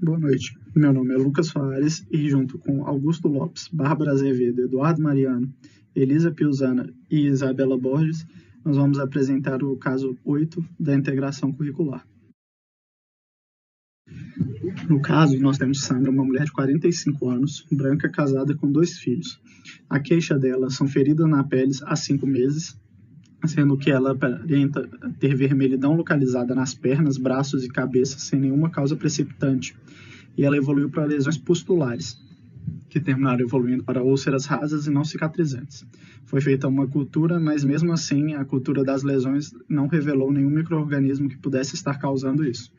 Boa noite. Meu nome é Lucas Soares e, junto com Augusto Lopes, Bárbara Azevedo, Eduardo Mariano, Elisa Piusana e Isabela Borges, nós vamos apresentar o caso 8 da integração curricular. No caso, nós temos Sandra, uma mulher de 45 anos, branca, casada com 2 filhos. A queixa dela são feridas na pele há 5 meses, sendo que ela aparenta ter vermelhidão localizada nas pernas, braços e cabeça sem nenhuma causa precipitante, e ela evoluiu para lesões pustulares, que terminaram evoluindo para úlceras rasas e não cicatrizantes. Foi feita uma cultura, mas mesmo assim a cultura das lesões não revelou nenhum micro-organismo que pudesse estar causando isso.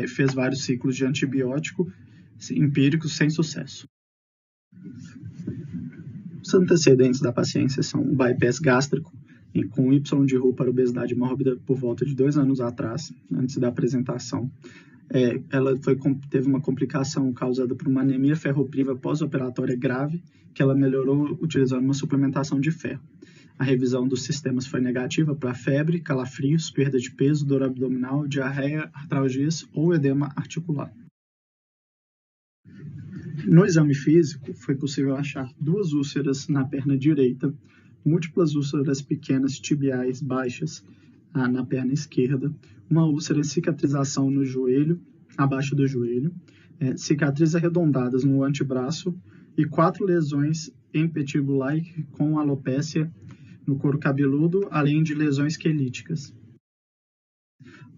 Fez vários ciclos de antibiótico empíricos sem sucesso. Os antecedentes da paciência são um bypass gástrico, com Y de Roux para obesidade mórbida por volta de 2 anos atrás, antes da apresentação. Ela teve uma complicação causada por uma anemia ferropriva pós-operatória grave, que ela melhorou utilizando uma suplementação de ferro. A revisão dos sistemas foi negativa para febre, calafrios, perda de peso, dor abdominal, diarreia, artralgias ou edema articular. No exame físico, foi possível achar 2 úlceras na perna direita, múltiplas úlceras pequenas tibiais baixas na perna esquerda, uma úlcera em cicatrização no joelho, abaixo do joelho, cicatrizes arredondadas no antebraço e 4 lesões em petíbulo com alopécia no couro cabeludo, além de lesões quelíticas.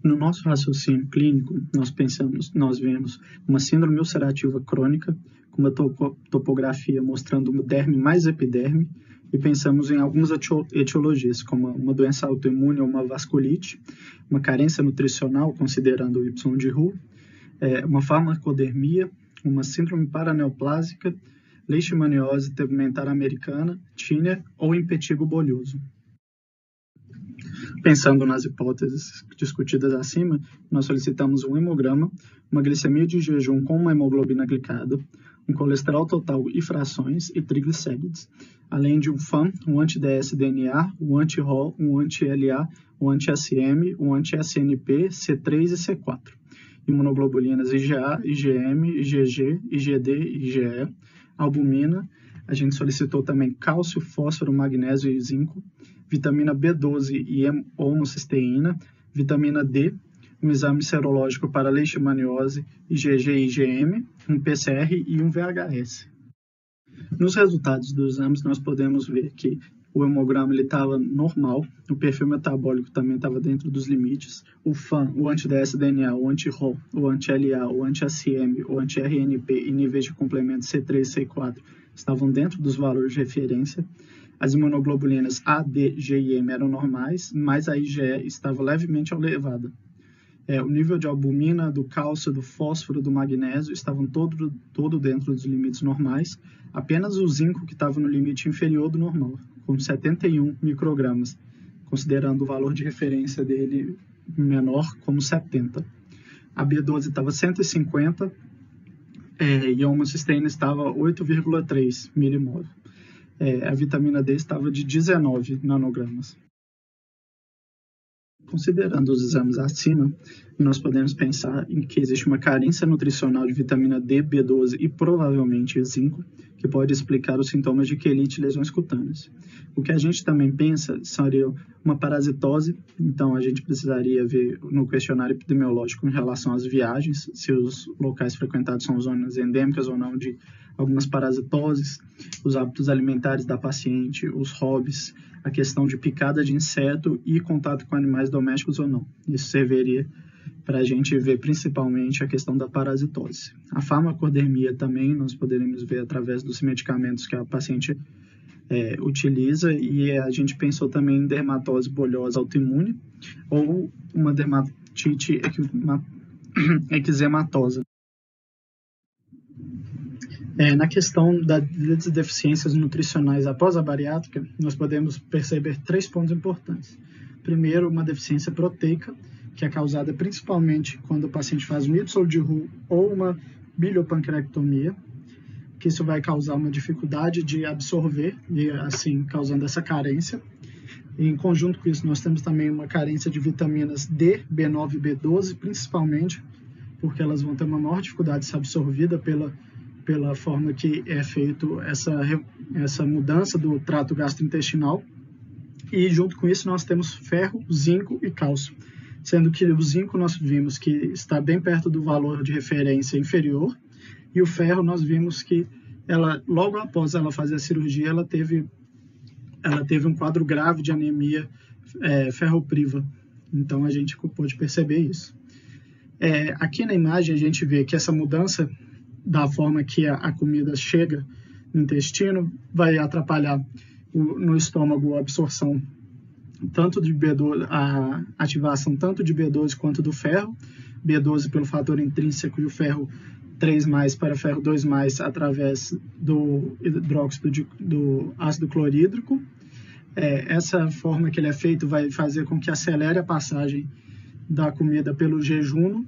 No nosso raciocínio clínico, nós vemos uma síndrome ulcerativa crônica, com uma topografia mostrando uma derme mais epiderme, e pensamos em algumas etiologias, como uma doença autoimune ou uma vasculite, uma carência nutricional, considerando o Y de Roux, uma farmacodermia, uma síndrome paraneoplásica, leishmaniose tegumentar americana, tínia ou impetigo bolhoso. Pensando nas hipóteses discutidas acima, nós solicitamos um hemograma, uma glicemia de jejum com uma hemoglobina glicada, um colesterol total e frações e triglicérides, além de um FAM, um anti-dsDNA, um anti-ROL, um anti-LA, um anti-SM, um anti-SNP, C3 e C4, imunoglobulinas IgA, IgM, IgG, IgD e IgE, albumina. A gente solicitou também cálcio, fósforo, magnésio e zinco, vitamina B12 e homocisteína, vitamina D, um exame serológico para leishmaniose, IgG e IgM, um PCR e um VHS. Nos resultados dos exames, nós podemos ver que o hemograma estava normal, o perfil metabólico também estava dentro dos limites, o FAM, o anti-dsDNA, o anti-ROL, o anti-LA, o anti-SM, o anti-RNP e níveis de complemento C3 e C4 estavam dentro dos valores de referência. As imunoglobulinas A, D, G e M eram normais, mas a IgE estava levemente elevada. O nível de albumina, do cálcio, do fósforo, do magnésio estavam todo dentro dos limites normais. Apenas o zinco que estava no limite inferior do normal, com 71 microgramas, considerando o valor de referência dele menor como 70. A B12 estava 150 e a homocisteína estava 8,3 milimol. A vitamina D estava de 19 nanogramas. Considerando os exames acima, nós podemos pensar em que existe uma carência nutricional de vitamina D, B12 e provavelmente zinco, que pode explicar os sintomas de quelite e lesões cutâneas. O que a gente também pensa seria uma parasitose, então a gente precisaria ver no questionário epidemiológico em relação às viagens, se os locais frequentados são zonas endêmicas ou não de algumas parasitoses, os hábitos alimentares da paciente, os hobbies, a questão de picada de inseto e contato com animais domésticos ou não. Isso serviria para a gente ver principalmente a questão da parasitose. A farmacodermia também nós poderemos ver através dos medicamentos que a paciente utiliza, e a gente pensou também em dermatose bolhosa autoimune ou uma dermatite eczematosa. Na questão das deficiências nutricionais após a bariátrica, nós podemos perceber 3 pontos importantes. Primeiro, uma deficiência proteica, que é causada principalmente quando o paciente faz um Y de Roux ou uma biliopancreatomia, que isso vai causar uma dificuldade de absorver e, assim, causando essa carência. E, em conjunto com isso, nós temos também uma carência de vitaminas D, B9 e B12, principalmente, porque elas vão ter uma maior dificuldade de ser absorvida pela forma que é feito essa mudança do trato gastrointestinal. E junto com isso nós temos ferro, zinco e cálcio, sendo que o zinco nós vimos que está bem perto do valor de referência inferior, e o ferro nós vimos que ela, logo após ela fazer a cirurgia, ela teve um quadro grave de anemia ferropriva. Então a gente pôde perceber isso. Aqui na imagem a gente vê que essa mudança da forma que a comida chega no intestino vai atrapalhar no estômago a absorção tanto de B12, a ativação tanto de B12 quanto do ferro, B12 pelo fator intrínseco e o ferro 3+ para ferro 2+ através do hidróxido do ácido clorídrico. Essa forma que ele é feito vai fazer com que acelere a passagem da comida pelo jejum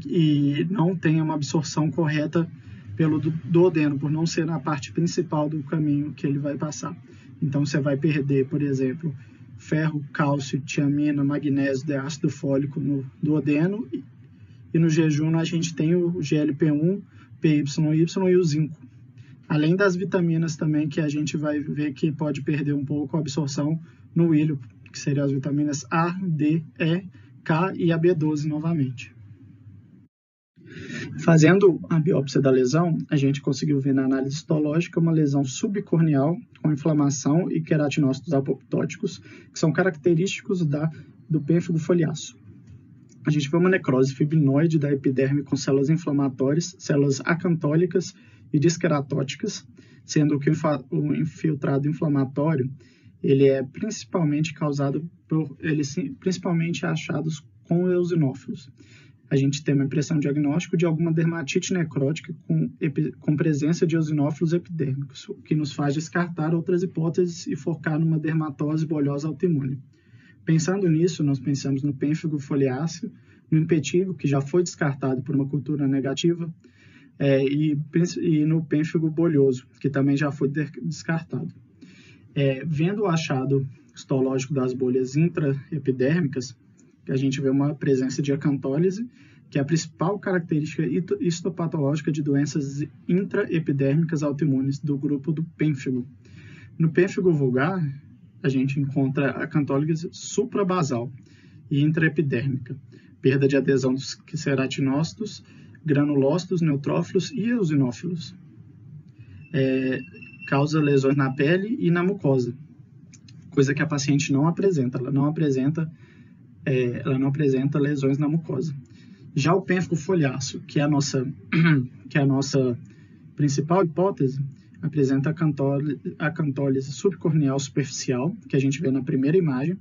e não tenha uma absorção correta pelo duodeno, por não ser na parte principal do caminho que ele vai passar. Então você vai perder, por exemplo, ferro, cálcio, tiamina, magnésio, ácido fólico no duodeno, e no jejum a gente tem o GLP-1, PYY e o zinco. Além das vitaminas também, que a gente vai ver que pode perder um pouco a absorção no ilho, que seriam as vitaminas A, D, E, K e a B12 novamente. Fazendo a biópsia da lesão, a gente conseguiu ver na análise histológica uma lesão subcorneal com inflamação e queratinócitos apoptóticos, que são característicos do pênfigo foliáceo. A gente vê uma necrose fibrinoide da epiderme com células inflamatórias, células acantólicas e disqueratóticas, sendo que o infiltrado inflamatório ele é principalmente causado principalmente achados com eosinófilos. A gente tem uma impressão diagnóstica de alguma dermatite necrótica com presença de eosinófilos epidérmicos, o que nos faz descartar outras hipóteses e focar numa dermatose bolhosa autoimune. Pensando nisso, nós pensamos no pênfigo foliáceo, no impetigo, que já foi descartado por uma cultura negativa, e no pênfigo bolhoso, que também já foi descartado. Vendo o achado histológico das bolhas intraepidérmicas, a gente vê uma presença de acantólise, que é a principal característica histopatológica de doenças intraepidérmicas autoimunes do grupo do pênfigo. No pênfigo vulgar, a gente encontra acantólise suprabasal e intraepidérmica, perda de adesão dos queratinócitos, granulócitos, neutrófilos e eosinófilos. Causa lesões na pele e na mucosa, coisa que a paciente não apresenta. Ela não apresenta lesões na mucosa. Já o pênfigo foliáceo, que é a nossa principal hipótese, apresenta acantólise subcorneal superficial, que a gente vê na primeira imagem,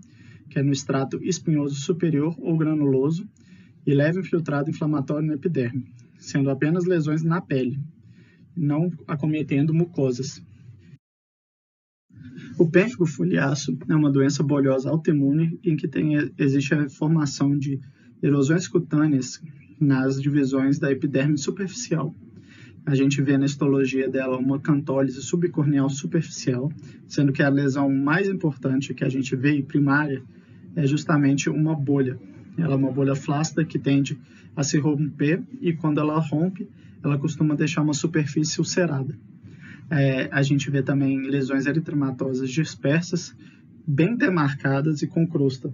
que é no estrato espinhoso superior ou granuloso, e leve infiltrado inflamatório na epiderme, sendo apenas lesões na pele, não acometendo mucosas. O pênfigo foliáceo é uma doença bolhosa autoimune em que existe a formação de erosões cutâneas nas divisões da epiderme superficial. A gente vê na histologia dela uma acantólise subcorneal superficial, sendo que a lesão mais importante que a gente vê, primária, é justamente uma bolha. Ela é uma bolha flácida que tende a se romper e quando ela rompe, ela costuma deixar uma superfície ulcerada. A gente vê também lesões eritematosas dispersas, bem demarcadas e com crosta,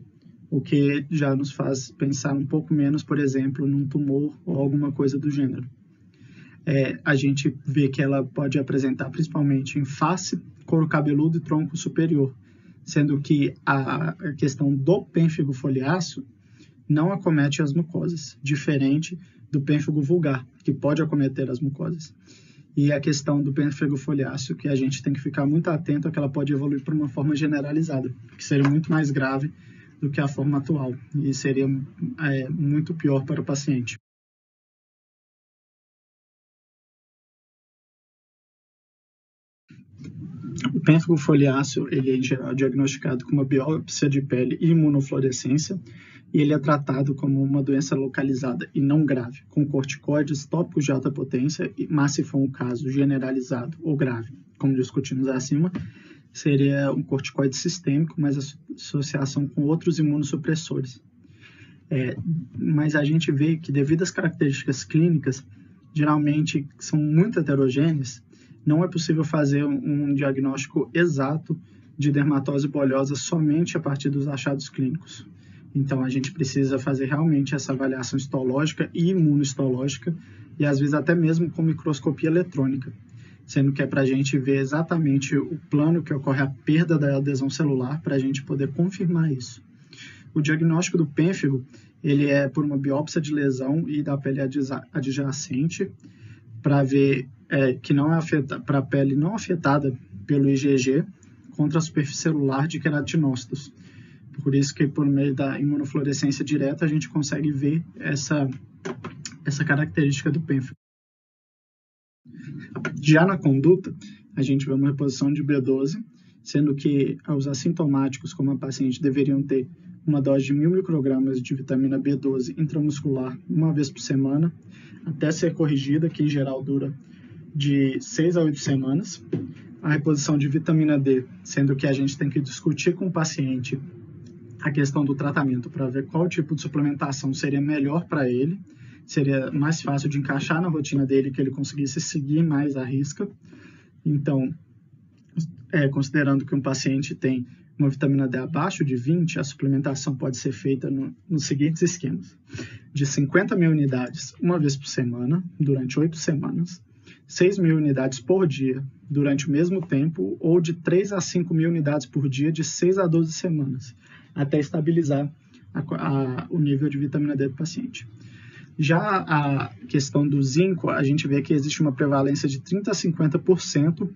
o que já nos faz pensar um pouco menos, por exemplo, num tumor ou alguma coisa do gênero. A gente vê que ela pode apresentar principalmente em face, couro cabeludo e tronco superior, sendo que a questão do pênfigo foliáceo não acomete as mucosas, diferente do pênfigo vulgar, que pode acometer as mucosas. E a questão do pênfigo foliáceo, que a gente tem que ficar muito atento a que ela pode evoluir para uma forma generalizada, que seria muito mais grave do que a forma atual, e seria muito pior para o paciente. O pênfigo foliáceo ele é em geral diagnosticado com uma biópsia de pele e imunofluorescência, e ele é tratado como uma doença localizada e não grave, com corticoides tópicos de alta potência, mas se for um caso generalizado ou grave, como discutimos acima, seria um corticoide sistêmico, mas associação com outros imunossupressores. Mas a gente vê que, devido às características clínicas, geralmente são muito heterogêneas, não é possível fazer um diagnóstico exato de dermatose bolhosa somente a partir dos achados clínicos. Então, a gente precisa fazer realmente essa avaliação histológica e imunohistológica, e às vezes até mesmo com microscopia eletrônica, sendo que é para a gente ver exatamente o plano que ocorre a perda da adesão celular, para a gente poder confirmar isso. O diagnóstico do pênfigo, ele é por uma biópsia de lesão e da pele adjacente, para ver que não é para a pele não afetada pelo IgG contra a superfície celular de queratinócitos. Por isso que, por meio da imunofluorescência direta, a gente consegue ver essa característica do pênfigo. Já na conduta, a gente vê uma reposição de B12, sendo que os assintomáticos, como a paciente, deveriam ter uma dose de 1.000 microgramas de vitamina B12 intramuscular uma vez por semana, até ser corrigida, que em geral dura de 6 a 8 semanas. A reposição de vitamina D, sendo que a gente tem que discutir com o paciente a questão do tratamento para ver qual tipo de suplementação seria melhor para ele, seria mais fácil de encaixar na rotina dele, que ele conseguisse seguir mais à risca. Então, considerando que um paciente tem uma vitamina D abaixo de 20, a suplementação pode ser feita nos seguintes esquemas: de 50.000 unidades uma vez por semana, durante 8 semanas, 6.000 unidades por dia, durante o mesmo tempo, ou de 3 a 5.000 unidades por dia, de 6 a 12 semanas, até estabilizar o nível de vitamina D do paciente. Já a questão do zinco, a gente vê que existe uma prevalência de 30 a 50%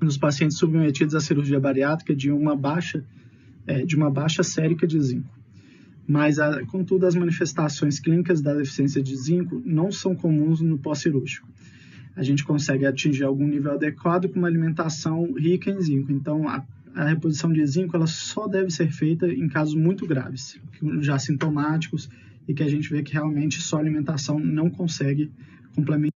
nos pacientes submetidos à cirurgia bariátrica de uma baixa sérica de zinco. Mas, contudo, as manifestações clínicas da deficiência de zinco não são comuns no pós-cirúrgico. A gente consegue atingir algum nível adequado com uma alimentação rica em zinco. Então, a reposição de zinco ela só deve ser feita em casos muito graves, já sintomáticos, e que a gente vê que realmente só a alimentação não consegue complementar.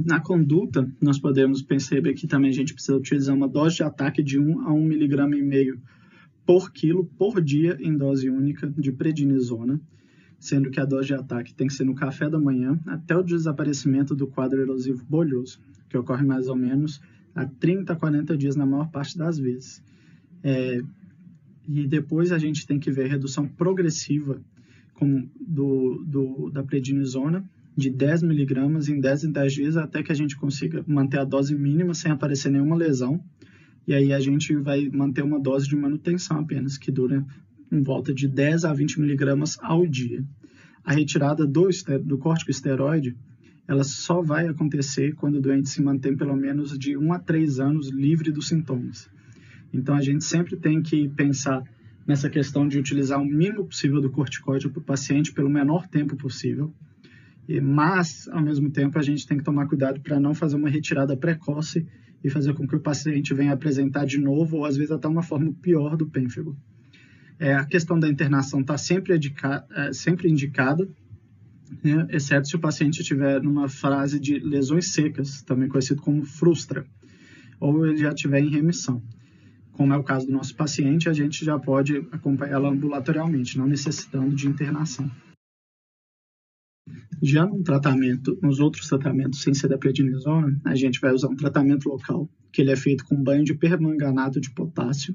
Na conduta, nós podemos perceber que também a gente precisa utilizar uma dose de ataque de 1 a 1,5 mg por quilo por dia em dose única de prednisona, sendo que a dose de ataque tem que ser no café da manhã até o desaparecimento do quadro erosivo bolhoso, que ocorre mais ou menos a 30 a 40 dias na maior parte das vezes. E depois a gente tem que ver a redução progressiva da prednisona de 10 mg em 10 dias, até que a gente consiga manter a dose mínima sem aparecer nenhuma lesão. E aí a gente vai manter uma dose de manutenção apenas, que dura em volta de 10 a 20 mg ao dia. A retirada do corticosteroide, ela só vai acontecer quando o doente se mantém pelo menos de 1 a 3 anos livre dos sintomas. Então, a gente sempre tem que pensar nessa questão de utilizar o mínimo possível do corticóide para o paciente pelo menor tempo possível, mas, ao mesmo tempo, a gente tem que tomar cuidado para não fazer uma retirada precoce e fazer com que o paciente venha apresentar de novo, ou às vezes até uma forma pior do pênfigo. A questão da internação está sempre indicada, né, exceto se o paciente estiver numa fase de lesões secas, também conhecido como frustra, ou ele já estiver em remissão. Como é o caso do nosso paciente, a gente já pode acompanhá-la ambulatorialmente, não necessitando de internação. Já nos outros tratamentos sem ser da prednisona, a gente vai usar um tratamento local, que ele é feito com banho de permanganato de potássio,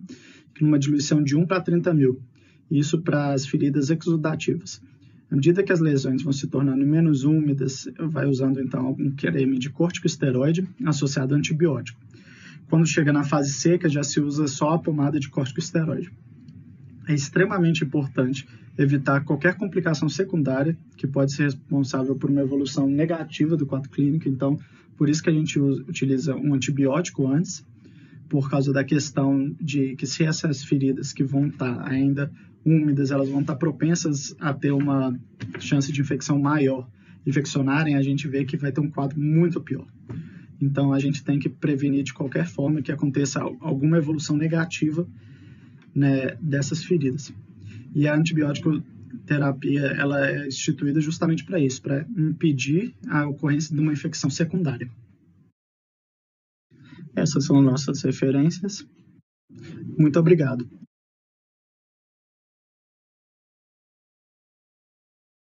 numa diluição de 1 para 30 mil, isso para as feridas exudativas. À medida que as lesões vão se tornando menos úmidas, vai usando então algum creme de corticosteroide associado a antibiótico. Quando chega na fase seca, já se usa só a pomada de corticosteroide. É extremamente importante evitar qualquer complicação secundária que pode ser responsável por uma evolução negativa do quadro clínico. Então, por isso que a gente utiliza um antibiótico antes, por causa da questão de que se essas feridas que vão estar ainda úmidas, elas vão estar propensas a ter uma chance de infecção maior, infeccionarem, a gente vê que vai ter um quadro muito pior. Então, a gente tem que prevenir de qualquer forma que aconteça alguma evolução negativa, né, dessas feridas. E a antibiótico terapia ela é instituída justamente para isso, para impedir a ocorrência de uma infecção secundária. Essas são nossas referências. Muito obrigado.